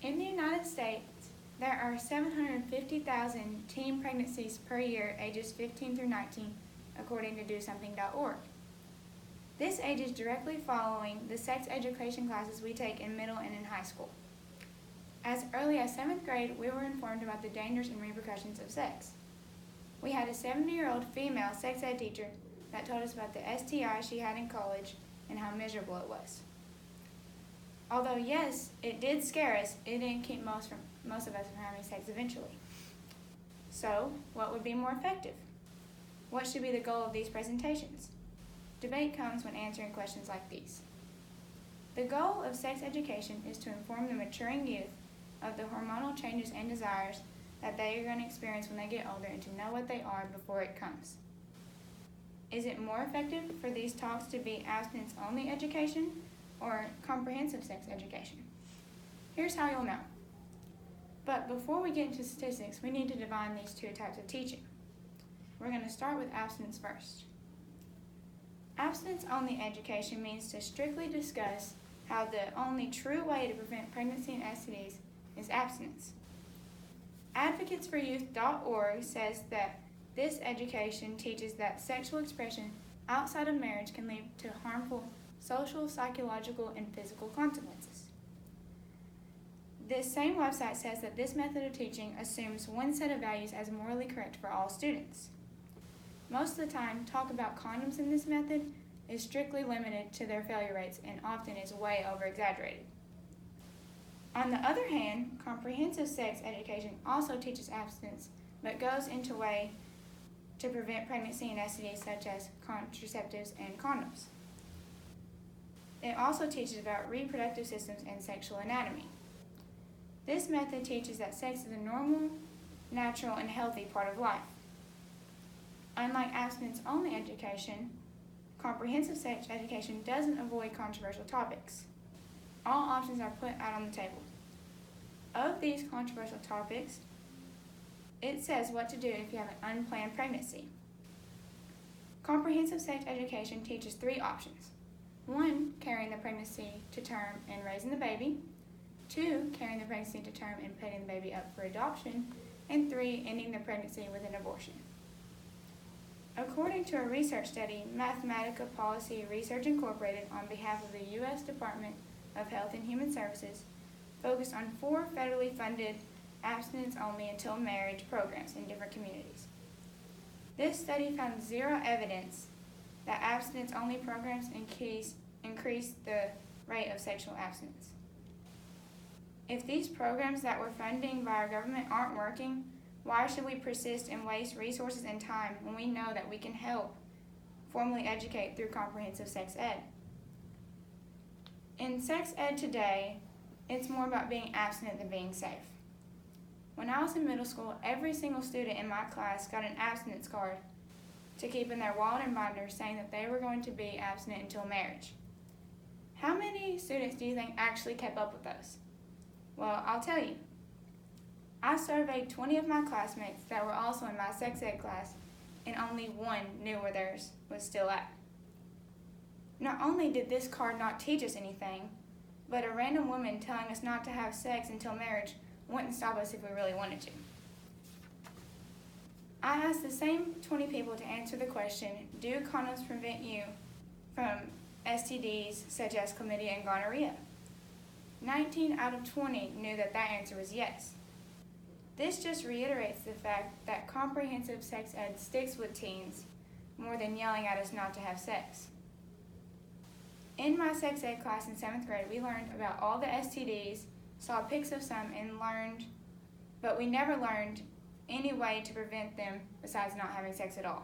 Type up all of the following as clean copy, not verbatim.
In the United States, there are 750,000 teen pregnancies per year ages 15 through 19, according to DoSomething.org. This age is directly following the sex education classes we take in middle and in high school. As early as 7th grade, we were informed about the dangers and repercussions of sex. We had a 70-year-old female sex ed teacher that told us about the STI she had in college and how miserable it was. Although yes, it did scare us, it didn't keep most of us from having sex eventually. So, what would be more effective? What should be the goal of these presentations? Debate comes when answering questions like these. The goal of sex education is to inform the maturing youth of the hormonal changes and desires that they are going to experience when they get older and to know what they are before it comes. Is it more effective for these talks to be abstinence-only education or comprehensive sex education? Here's how you'll know. But before we get into statistics, we need to define these two types of teaching. We're going to start with abstinence first. Abstinence-only education means to strictly discuss how the only true way to prevent pregnancy and STDs is abstinence. Advocatesforyouth.org says that this education teaches that sexual expression outside of marriage can lead to harmful social, psychological, and physical consequences. This same website says that this method of teaching assumes one set of values as morally correct for all students. Most of the time, talk about condoms in this method is strictly limited to their failure rates and often is way over-exaggerated. On the other hand, comprehensive sex education also teaches abstinence, but goes into way to prevent pregnancy and STDs such as contraceptives and condoms. It also teaches about reproductive systems and sexual anatomy. This method teaches that sex is a normal, natural, and healthy part of life. Unlike abstinence-only education, comprehensive sex education doesn't avoid controversial topics. All options are put out on the table. Of these controversial topics, it says what to do if you have an unplanned pregnancy. Comprehensive sex education teaches 3 options. 1, carrying the pregnancy to term and raising the baby. 2, carrying the pregnancy to term and putting the baby up for adoption. And 3, ending the pregnancy with an abortion. According to a research study, Mathematica Policy Research Incorporated, on behalf of the U.S. Department of Health and Human Services, focused on 4 federally funded abstinence-only until marriage programs in different communities. This study found 0 evidence that abstinence-only programs increase the rate of sexual abstinence. If these programs that we're funding by our government aren't working, why should we persist and waste resources and time when we know that we can help formally educate through comprehensive sex ed? In sex ed today, it's more about being abstinent than being safe. When I was in middle school, every single student in my class got an abstinence card to keep in their wallet and binder saying that they were going to be abstinent until marriage. How many students do you think actually kept up with those? Well, I'll tell you. I surveyed 20 of my classmates that were also in my sex ed class, and only 1 knew where theirs was still at. Not only did this card not teach us anything, but a random woman telling us not to have sex until marriage wouldn't stop us if we really wanted to. I asked the same 20 people to answer the question, do condoms prevent you from STDs such as chlamydia and gonorrhea? 19 out of 20 knew that answer was yes. This just reiterates the fact that comprehensive sex ed sticks with teens more than yelling at us not to have sex. In my sex ed class in 7th grade, we learned about all the STDs, saw pics of some, and but we never learned any way to prevent them besides not having sex at all.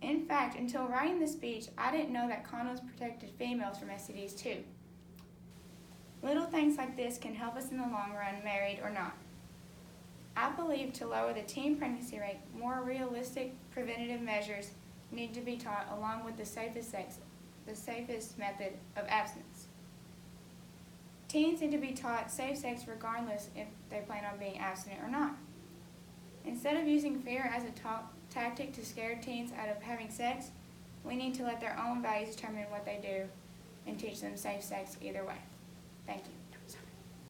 In fact, until writing this speech, I didn't know that condoms protected females from STDs too. Little things like this can help us in the long run, married or not. I believe to lower the teen pregnancy rate, more realistic preventative measures need to be taught along with the safest method of abstinence. Teens need to be taught safe sex regardless if they plan on being abstinent or not. Instead of using fear as a tactic to scare teens out of having sex, we need to let their own values determine what they do and teach them safe sex either way. Thank you.